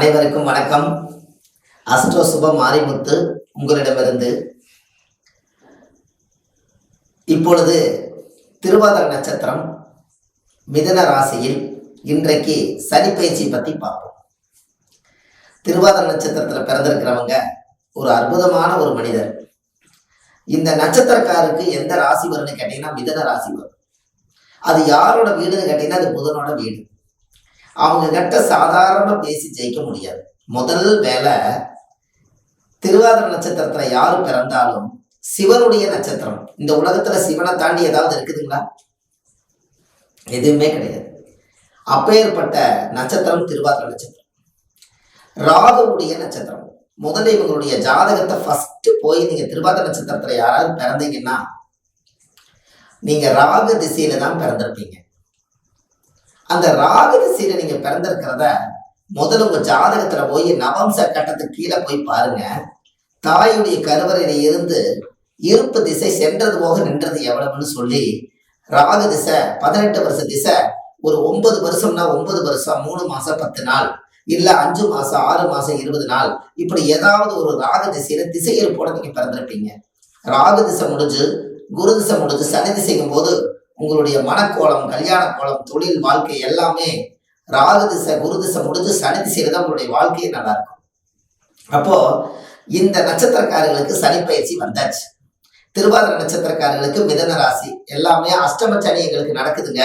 அனைவருக்கும் வணக்கம். அஸ்ட்ரோ சுப மாரிமுத்து உங்களிடமிருந்து. இப்பொழுது திருவாதிரை நட்சத்திரம் மிதுன ராசியில் இன்றைக்கு சனி பயிற்சி பற்றி பார்ப்போம். திருவாதிரை நட்சத்திரத்தில் பிறந்திருக்கிறவங்க ஒரு அற்புதமான ஒரு மனிதர். இந்த நட்சத்திரக்காருக்கு எந்த ராசி வரும்னு கேட்டீங்கன்னா மிதுன ராசி வரும். அது யாரோட வீடுன்னு கேட்டீங்கன்னா அது புதனோட வீடு. அவங்க கிட்ட சாதாரண பேசி ஜெயிக்க முடியாது. முதல் வேலை, திருவாதிரை நட்சத்திரத்துல யாரு பிறந்தாலும் சிவனுடைய நட்சத்திரம். இந்த உலகத்துல சிவனை தாண்டி ஏதாவது இருக்குதுங்களா? எதுவுமே கிடையாது. அப்பேற்பட்ட நட்சத்திரம் திருவாதிரை நட்சத்திரம். ராகுவுடைய நட்சத்திரம். முதல்ல இவங்களுடைய ஜாதகத்தை ஃபர்ஸ்ட் போய் நீங்க திருவாதிரை நட்சத்திரத்துல யாராவது பிறந்தீங்கன்னா நீங்க ராகு திசையில தான் பிறந்திருப்பீங்க. அந்த ராகு திசையில நீங்க பிறந்திருக்கிறத முதல்ல உங்க ஜாதகத்துல போய் நவம்ச கட்டத்துக்கு கீழே போய் பாருங்க. தாயுடைய கருவறையில இருந்து இருப்பு திசை சென்றது போக நின்றது எவ்வளவுன்னு சொல்லி ராகு திசை 18 வருஷ திசை ஒரு 9 வருஷம்னா 9 வருஷம் 3 மாசம் 10 நாள், இல்ல 5 மாசம் 6 மாசம் 20 நாள், இப்படி ஏதாவது ஒரு ராகு திசையில திசை இருப்போட நீங்க பிறந்திருப்பீங்க. ராகு திசை முடிஞ்சு குரு திசை முடிஞ்சு சனி திசைக்கும் போது உங்களுடைய மனக்கோலம், கல்யாண கோலம், தொழில் வாழ்க்கை எல்லாமே ராகு திசை குரு திசை முடிஞ்சு சனி திசையில தான் உங்களுடைய வாழ்க்கையே நல்லா இருக்கும். அப்போ இந்த நட்சத்திரக்காரர்களுக்கு சனி பயிற்சி வந்தாச்சு. திருவாதிரை நட்சத்திரக்காரர்களுக்கு மிதுன ராசி எல்லாமே அஷ்டம சனி எங்களுக்கு நடக்குதுங்க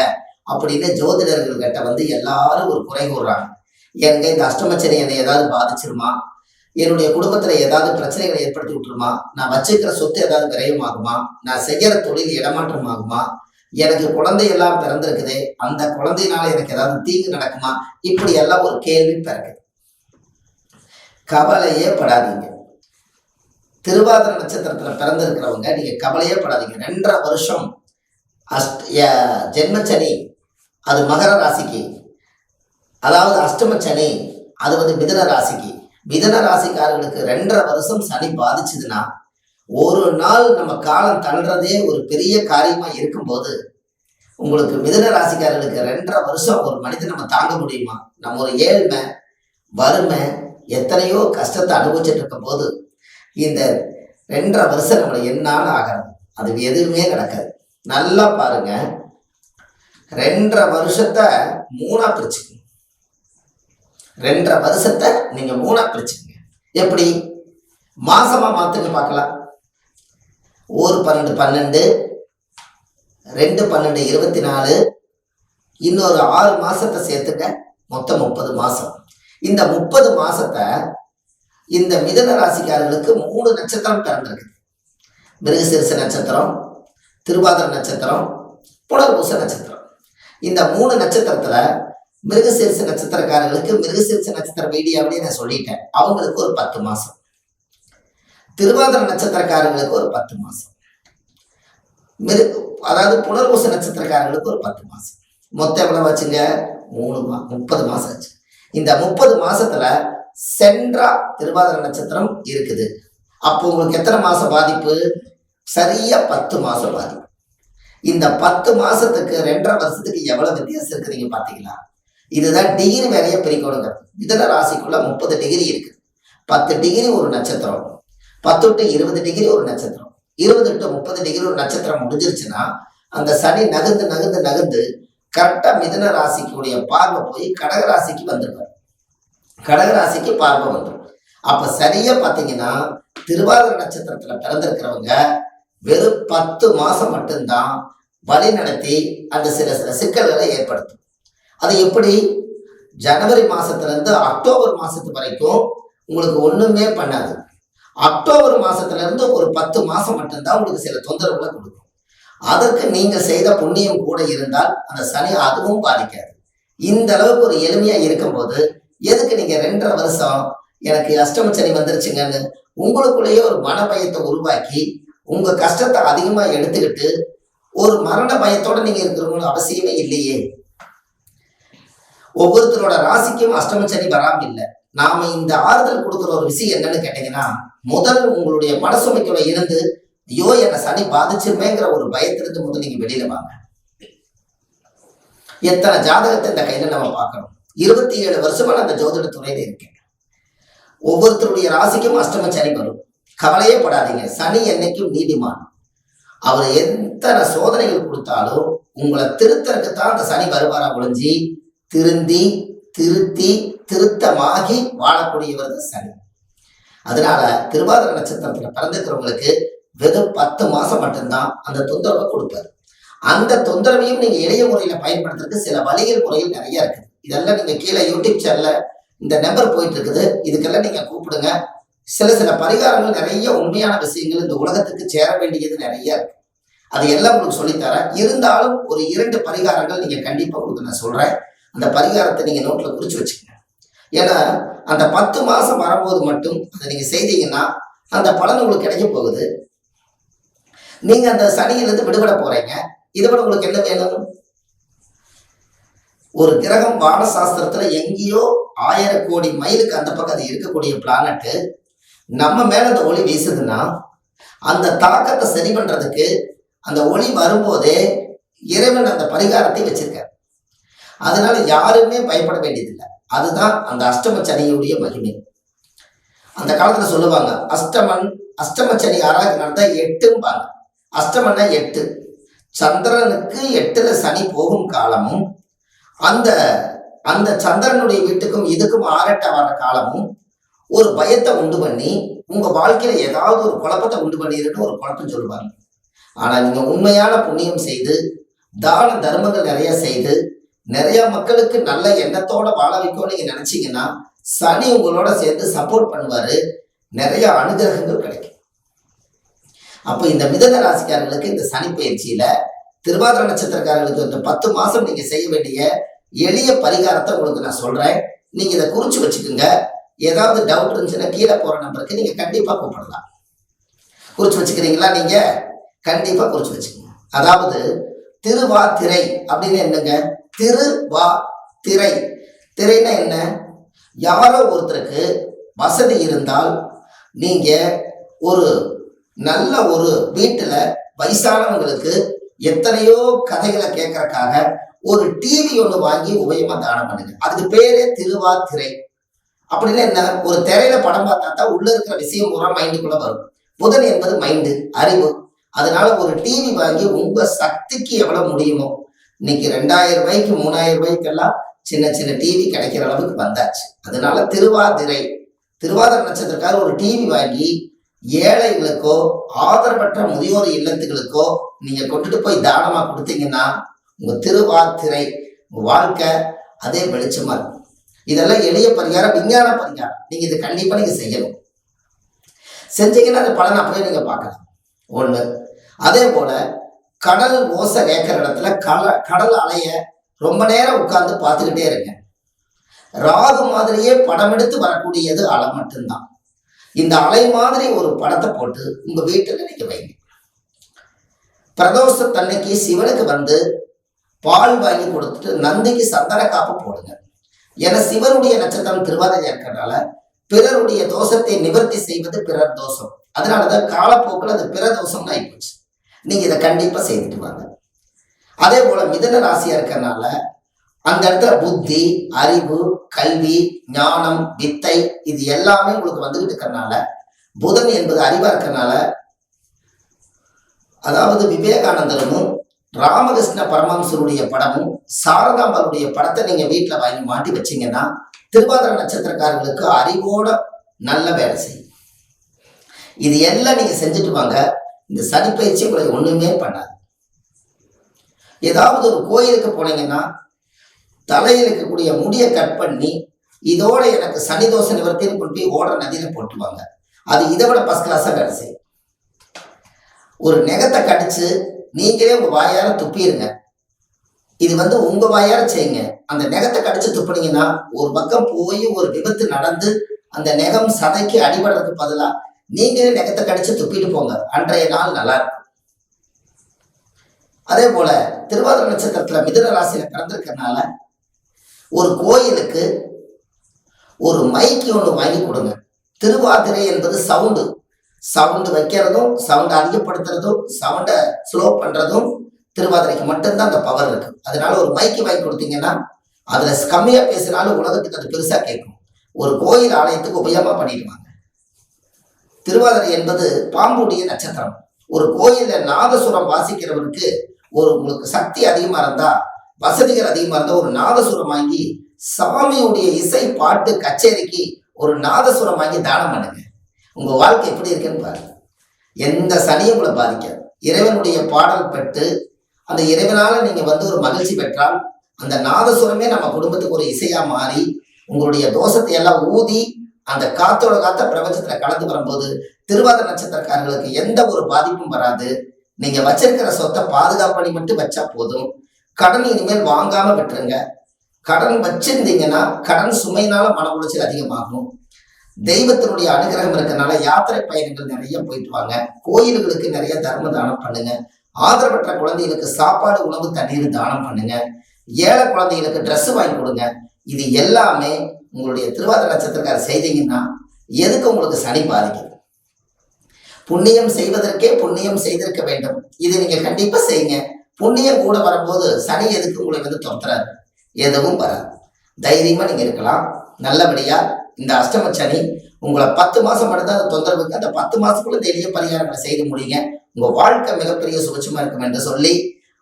அப்படின்னு ஜோதிடர்கள் கிட்ட எல்லாரும் ஒரு குறை கூறுறாங்க. ஏங்க இந்த அஷ்டம சனி என்னை ஏதாவது பாதிச்சிருமா, என்னுடைய குடும்பத்துல ஏதாவது பிரச்சனைகளை ஏற்படுத்தி விட்டுருமா, நான் வச்சுக்கிற சொத்து ஏதாவது விரயமாகுமா, நான் செய்யற தொழில் இடமாற்றம் ஆகுமா, எனக்கு குழந்தை எல்லாம் பிறந்திருக்குது அந்த குழந்தையினால எனக்கு ஏதாவது தீங்கு நடக்குமா, இப்படி எல்லாம் ஒரு கேள்வி பிறக்குது. கவலையே படாதீங்க. திருவாதிரை நட்சத்திரத்துல பிறந்திருக்கிறவங்க நீங்க கவலையே படாதீங்க. 2.5 வருஷம் ஜென்மச்சனி அது மகர ராசிக்கு, அதாவது அஷ்டம சனி அது மிதுன ராசிக்கு. மிதுன ராசிக்காரர்களுக்கு 2.5 வருஷம் சனி பாதிச்சுதுன்னா ஒரு நாள் நம்ம காலம் தள்ளுறதே ஒரு பெரிய காரியமா இருக்கும்போது உங்களுக்கு மிதுன ராசிக்காரர்களுக்கு 2.5 வருஷம் ஒரு மனிதன் நம்ம தாங்க முடியுமா? நம்ம ஒரு ஏழ்மை வறுமை எத்தனையோ கஷ்டத்தை அனுபவிச்சுட்டு இருக்கும் போது இந்த 2.5 வருஷம் நம்மளை என்னாலும் ஆகிறது, அது எதுவுமே நடக்காது. நல்லா பாருங்க, 2.5 வருஷத்தை 3ஆ பிரிச்சுக்கணும். 2.5 வருஷத்தை நீங்க 3ஆ பிரிச்சுக்கங்க. எப்படி மாசமா மாத்துங்க பார்க்கலாம். 1/12 12 2 12 24, இன்னொரு 6 மாசத்தை சேர்த்துங்க, மொத்தம் 30 மாசம். இந்த 30 மாசத்தை இந்த மிதுன ராசிக்காரர்களுக்கு 3 நட்சத்திரம் பிறந்திருக்கு. மிருகசீரிஷ நட்சத்திரம், திருவாதிரை நட்சத்திரம், புனர்பூச நட்சத்திரம். இந்த 3 நட்சத்திரத்துல மிருகசீரிஷ நட்சத்திரக்காரர்களுக்கு மிருகசீரிஷ நட்சத்திர வீடியோவிலேயே நான் சொல்லிட்டேன், அவங்களுக்கு ஒரு 10 மாசம். திருவாதிரை நட்சத்திரக்காரர்களுக்கு ஒரு 10 மாசம். அதாவது புனர்பூச நட்சத்திரக்காரர்களுக்கு ஒரு 10 மாசம். மொத்தம் எவ்வளவு ஆச்சுங்க? 30 மாசம் ஆச்சு. இந்த 30 மாசத்துல சென்றா திருவாதிரை நட்சத்திரம் இருக்குது. அப்போ உங்களுக்கு எத்தனை மாசம் பாதிப்பு? சரியா 10 மாசம் பாதிப்பு. இந்த 10 மாசத்துக்கு 2.5 வருஷத்துக்கு எவ்வளவு வித்தியாசம் இருக்கு நீங்க பாத்தீங்களா? இதுதான் டிகிரி வேறைய பிரிக்கணுங்க. மிதுன ராசிக்குள்ள 30 டிகிரி இருக்கு. 10 டிகிரி ஒரு நட்சத்திரம், 10 to 20 டிகிரி ஒரு நட்சத்திரம், 20 to 30 டிகிரி ஒரு நட்சத்திரம் முடிஞ்சிருச்சுன்னா அந்த சனி நகர்ந்து நகர்ந்து நகர்ந்து கரெக்டா மிதுன ராசிக்குடைய பார்வை போய் கடக ராசிக்கு வந்துருப்பாரு. கடக ராசிக்கு பார்வை வந்துடும். அப்ப சரியா பாத்தீங்கன்னா திருவாதிரை நட்சத்திரத்துல பிறந்திருக்கிறவங்க வெறும் 10 மாசம் மட்டும்தான் வழி நடத்தி அந்த சில சிக்கல்களை ஏற்படுத்தும். அது எப்படி? ஜனவரி மாசத்துல இருந்து அக்டோபர் மாசத்து வரைக்கும் உங்களுக்கு ஒண்ணுமே பண்ணாது. அக்டோபர் மாசத்துல இருந்து ஒரு 10 மாசம் மட்டும்தான் உங்களுக்கு சில தொந்தரவுகளை கொடுக்கும். அதற்கு நீங்க செய்த புண்ணியம் கூட இருந்தால் அந்த சனி அதுவும் பாதிக்காது. இந்த அளவுக்கு ஒரு எளிமையா இருக்கும்போது எதுக்கு நீங்க 2.5 வருஷம் எனக்கு அஷ்டம சனி வந்துருச்சுங்கன்னு உங்களுக்குள்ளேயே ஒரு மன பயத்தை உருவாக்கி உங்க கஷ்டத்தை அதிகமா எடுத்துக்கிட்டு ஒரு மரண பயத்தோட நீங்க இருக்கிறவங்க அவசியமே இல்லையே. ஒவ்வொருத்தரோட ராசிக்கும் அஷ்டம சனி வராம இல்லை. நாம இந்த ஆறுதல் கொடுக்குற ஒரு விஷயம் என்னன்னு கேட்டீங்கன்னா, முதல் உங்களுடைய மனசுமைக்குள்ள இருந்து ஐயோ என்னை சனி பாதிச்சுமேங்கிற ஒரு பயத்திலிருந்து முதல் நீங்க வெளியில வாங்க. எத்தனை ஜாதகத்தை இந்த கையில நம்ம பார்க்கணும். 27 வருஷமா நான் அந்த ஜோதிட துறையில இருக்கேன். ஒவ்வொருத்தருடைய ராசிக்கும் அஷ்டம சனி வரும். கவலையே படாதீங்க. சனி என்னைக்கும் நீதிமான். அவர் எத்தனை சோதனைகள் கொடுத்தாலும் உங்களை திருத்தறதுக்குத்தான் அந்த சனி வருவாரா ஒழிஞ்சி திருந்தி திருத்தி திருத்தமாகி வாழக்கூடியவர் சனி. அதனால திருவாதிரை நட்சத்திரத்துல பிறந்திருக்கிறவங்களுக்கு வெறும் 10 மாசம் மட்டும்தான் அந்த தொந்தரவை கொடுப்பாரு. அந்த தொந்தரவையும் நீங்க எளிய முறையில பயன்படுத்துறதுக்கு சில வழிகள் முறைகள் நிறைய இருக்குது. இதெல்லாம் நீங்க கீழே யூடியூப் சேனல்ல இந்த நம்பர் போயிட்டு இருக்குது, இதுக்கெல்லாம் நீங்க கூப்பிடுங்க. சில பரிகாரங்கள் நிறைய உண்மையான விஷயங்கள் இந்த உலகத்துக்கு சேர வேண்டியது நிறைய இருக்கு. அது எல்லாம் உங்களுக்கு சொல்லித்தரேன். இருந்தாலும் ஒரு 2 பரிகாரங்கள் நீங்க கண்டிப்பா உங்களுக்கு நான் சொல்றேன். அந்த பரிகாரத்தை நீங்க நோட்ல குறிச்சு வச்சுக்கோங்க. ஏன்னா அந்த 10 மாசம் வரும்போது மட்டும் அதை நீங்க செய்தீங்கன்னா அந்த பலன் உங்களுக்கு கிடைக்க போகுது. நீங்க அந்த சனியிலிருந்து விடுபட போறீங்க. இதை விட உங்களுக்கு என்ன வேணும்? ஒரு கிரகம் வானசாஸ்திரத்துல எங்கேயோ 1000 கோடி மைலுக்கு அந்த பக்கம் அது இருக்கக்கூடிய பிளானட் நம்ம மேல அந்த ஒளி வீசுதுன்னா அந்த தாக்கத்தை சரி பண்றதுக்கு அந்த ஒளி வரும்போதே இறைவன் அந்த பரிகாரத்தை வச்சிருக்காரு. அதனால யாருமே பயப்பட வேண்டியதில்லை. அதுதான் அந்த அஷ்டம சனியுடைய மகிமை. அந்த காலத்துல சொல்லுவாங்க அஷ்டம சனி யாராவது நடந்தா 8ம்பாங்க. அஷ்டமன்னா 8. சந்திரனுக்கு 8ல சனி போகும் காலமும் அந்த அந்த சந்திரனுடைய வீட்டுக்கும் இதுக்கும் 6 வர்ற காலமும் ஒரு பயத்தை உண்டு பண்ணி உங்க வாழ்க்கையில ஏதாவது ஒரு குழப்பத்தை உண்டு பண்ணிருன்னு ஒரு குழப்பம் சொல்லுவாங்க. ஆனா நீங்க உண்மையான புண்ணியம் செய்து தான தர்மங்கள் நிறைய செய்து நிறைய மக்களுக்கு நல்ல எண்ணத்தோட வாழ வைக்கும் நீங்க நினைச்சீங்கன்னா சனி உங்களோட சேர்ந்து சப்போர்ட் பண்ணுவாரு. நிறைய அனுகிரகங்கள் கிடைக்கும். அப்போ இந்த மிதுன ராசிக்காரர்களுக்கு இந்த சனி பயிற்சியில திருவாதிரை நட்சத்திரக்காரர்களுக்கு இந்த 10 மாசம் நீங்க செய்ய வேண்டிய எளிய பரிகாரத்தை உங்களுக்கு நான் சொல்றேன். நீங்க இதை குறிச்சு வச்சுக்கோங்க. ஏதாவது டவுட் இருந்துச்சுன்னா கீழே போற நம்பருக்கு நீங்க கண்டிப்பா கூப்பிடலாம். குறிச்சு வச்சுக்கிறீங்களா? நீங்க கண்டிப்பா குறிச்சு வச்சுக்கோங்க. அதாவது திருவாதிரை அப்படின்னு என்னங்க? திருவாதிரை. திரைனா என்ன? யாரோ ஒருத்தருக்கு வசதி இருந்தால் நீங்க ஒரு நல்ல ஒரு வீட்டுல வயசானவங்களுக்கு எத்தனையோ கதைகளை கேட்கறதுக்காக ஒரு டிவி ஒண்ணு வாங்கி உபயமா தானம் பண்ணுங்க. அதுக்கு பேரே திருவாதிரை. அப்படின்னு என்ன? ஒரு திரையில படம் பார்த்தா தான் உள்ள இருக்கிற விஷயம் பூரா மைண்டுக்குள்ள வரும். புதன் என்பது மைண்டு, அறிவு. அதனால ஒரு டிவி வாங்கி உங்க சக்திக்கு எவ்வளவு முடியுமோ, இன்னைக்கு 2000 ரூபாய்க்கு 3000 ரூபாய்க்கெல்லாம் சின்ன டிவி கிடைக்கிற அளவுக்கு வந்தாச்சு. அதனால திருவாதிரை நட்சத்திரக்கார ஒரு டிவி வாங்கி ஏழைகளுக்கோ ஆதரவற்ற முதியோர் இல்லத்துகளுக்கோ நீங்க கொண்டுட்டு போய் தானமா கொடுத்தீங்கன்னா உங்க திருவாதிரை வாழ்க்கை அதே வெளிச்சமா இருக்கும். இதெல்லாம் எளிய பரிகாரம், விஞ்ஞான பரிகாரம். நீங்க இது கண்டிப்பா நீங்க செய்யணும். செஞ்சீங்கன்னா அந்த பலன் அப்படியே நீங்க பார்க்கலாம். ஒண்ணு. அதே போல கடல் ஓசை கேட்கிற இடத்துல கடல் அலைய ரொம்ப நேரம் உட்கார்ந்து பார்த்துக்கிட்டே இருங்க. ராகு மாதிரியே படம் எடுத்து வரக்கூடியது அலை மட்டும்தான். இந்த அலை மாதிரி ஒரு படத்தை போட்டு உங்க வீட்டுல நீங்க வைங்க. பிரதோஷத்தன்னைக்கு சிவனுக்கு வந்து பால் வாங்கி கொடுத்துட்டு நந்திக்கு சந்தன காப்பு போடுங்க. ஏன்னா சிவனுடைய நட்சத்திரம் திருவாதிரை இருக்கிறதுனால பிறருடைய தோஷத்தை நிவர்த்தி செய்வது பிறர் தோஷம். அதனாலதான் காலப்போக்கில் அது பிற தோஷம்னு ஆயிப்போச்சு. நீங்க இதை கண்டிப்பா செய்துட்டு வாங்க. அதே போல மிதுன ராசியா இருக்கிறதுனால அந்த இடத்துல புத்தி, அறிவு, கல்வி, ஞானம், வித்தை இது எல்லாமே உங்களுக்கு வந்துகிட்டு இருக்கிறதுனால புதன் என்பது அறிவா இருக்கிறதுனால, அதாவது விவேகானந்தரும் ராமகிருஷ்ண பரமஹம்சருடைய படமும் சாரதாம்பாளுடைய படத்தை நீங்க வீட்டுல வாங்கி மாட்டி வச்சீங்கன்னா திருவாதிரை நட்சத்திரக்காரர்களுக்கு அறிவோட நல்ல வேலை செய்யும். இது எல்லாம் நீங்க செஞ்சுட்டு வாங்க. இந்த சனி பயிற்சி உங்களுக்கு ஒண்ணுமே பண்ணாது. ஏதாவது ஒரு கோயிலுக்கு போனீங்கன்னா தலையில் இருக்கக்கூடிய முடியை கட் பண்ணி இதோட எனக்கு சனி தோஷ நிவர்த்தின்னு கொண்டு போய் ஓடுற நதியில போட்டுவாங்க. அது இதை விட ஃபர்ஸ்ட் கிளாஸா வேலை செய்யும். ஒரு நெகத்தை கடிச்சு நீங்களே உங்க வாயார துப்பிடுங்க. இது உங்க வாயார செய்யுங்க. அந்த நெகத்தை கடிச்சு துப்புனீங்கன்னா ஒரு பக்கம் போய் ஒரு விபத்து நடந்து அந்த நெகம் சதைக்கு அடிபடுறதுக்கு பதிலா நீங்களே நெகத்தை கடிச்சு துப்பிட்டு போங்க. அன்றைய நாள் நல்லா இருக்கும். அதே போல திருவாதிரை நட்சத்திரத்துல மிதுன ராசியில பிறந்திருக்கிறதுனால ஒரு கோயிலுக்கு ஒரு மைக்கு ஒண்ணு வாங்கி கொடுங்க. திருவாதிரை என்பது சவுண்டு வைக்கிறதும் சவுண்டை அதிகப்படுத்துறதும் சவுண்டை ஸ்லோ பண்றதும் திருவாதிரைக்கு மட்டும்தான் அந்த பவர் இருக்கு. அதனால ஒரு மைக்கு வாங்கி கொடுத்தீங்கன்னா அதுல கம்மியா பேசினாலும் உலகத்துக்கு அது பெருசா கேட்கும். ஒரு கோயில் ஆலயத்துக்கு உபயோகமா பண்ணிடுவாங்க. திருவாதிரை என்பது பாம்புடைய நட்சத்திரம். ஒரு கோயில்ல நாதசுரம் வாசிக்கிறவருக்கு உங்களுக்கு சக்தி அதிகமா இருந்தா, வசதிகள் அதிகமா இருந்தா ஒரு நாதசுரம் வாங்கி சாமியுடைய இசை பாட்டு கச்சேரிக்கு ஒரு நாதசுரம் வாங்கி தானம் பண்ணுங்க. உங்க வாழ்க்கை எப்படி இருக்குன்னு பாருங்க. எந்த சனியும் உங்களை பாதிக்காது. இறைவனுடைய பாடல் பெற்று அந்த இறைவனால நீங்க ஒரு மகிழ்ச்சி பெற்றால் அந்த நாதசுரமே நம்ம குடும்பத்துக்கு ஒரு இசையா மாறி உங்களுடைய தோஷத்தை எல்லாம் ஊதி அந்த காத்தோட காத்த பிரபஞ்சத்துல கலந்து வரும்போது திருவாதிரை நட்சத்திரக்காரர்களுக்கு எந்த ஒரு பாதிப்பும் வராது. நீங்க வச்சிருக்கிற சொத்தை பாதுகாப்பு பண்ணி மட்டும் வச்சா போதும். கடன் இனிமேல் வாங்காம விட்டுருங்க. கடன் வச்சிருந்தீங்கன்னா கடன் சுமையினால மன உளைச்சல் அதிகமாகும். தெய்வத்தினுடைய அனுகிரகம் இருக்கிறதுனால யாத்திரை பயணங்கள் நிறைய போயிட்டு வாங்க. கோயில்களுக்கு நிறைய தர்ம தானம் பண்ணுங்க. ஆதரவற்ற குழந்தைகளுக்கு சாப்பாடு, உணவு, தண்ணீர் தானம் பண்ணுங்க. ஏழை குழந்தைகளுக்கு ட்ரெஸ் வாங்கி கொடுங்க. இது எல்லாமே உங்களுடைய திருவாதிரை நட்சத்திரக்காரர் செய்தீங்கன்னா எதுக்கு உங்களுக்கு சனி பாதிக்குது? புண்ணியம் செய்வதற்கே புண்ணியம் செய்திருக்க வேண்டும். இது நீங்க கண்டிப்பா செய்யுங்க. புண்ணியம் கூட வரும்போது சனி எதுக்கு உங்களை துரத்துறாரு? எதுவும் வராது. தைரியமா நீங்க இருக்கலாம். நல்லபடியா இந்த அஷ்டம சனி உங்களை 10 மாசம் மட்டும்தான் அந்த தொந்தரவுக்கு, அந்த 10 மாசத்துக்குள்ள எளிய பரிகாரங்களை செய்து முடியுங்க. உங்க வாழ்க்கை மிகப்பெரிய சுபட்சமா இருக்கும் என்று சொல்லி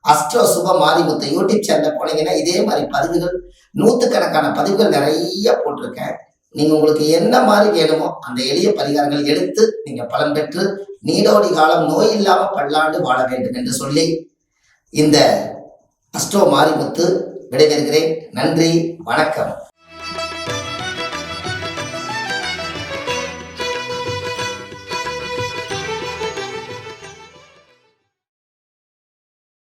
அஸ்ட்ரோ சுப மாரிமுத்து யூடியூப் சேனல்ல போனீங்கன்னா இதே மாதிரி பதிவுகள், நூற்றுக்கணக்கான பதிவுகள் நிறைய போட்டிருக்கேன். நீங்க உங்களுக்கு என்ன மாதிரி வேணுமோ அந்த எளிய பரிகாரங்கள் எடுத்து நீங்க பலன் பெற்று நீடோடி காலம் நோய் இல்லாம பல்லாண்டு வாழ வேண்டும் என்று சொல்லி இந்த அஸ்ட்ரோ மாரிமுத்து விடைபெறுகிறேன். நன்றி, வணக்கம்.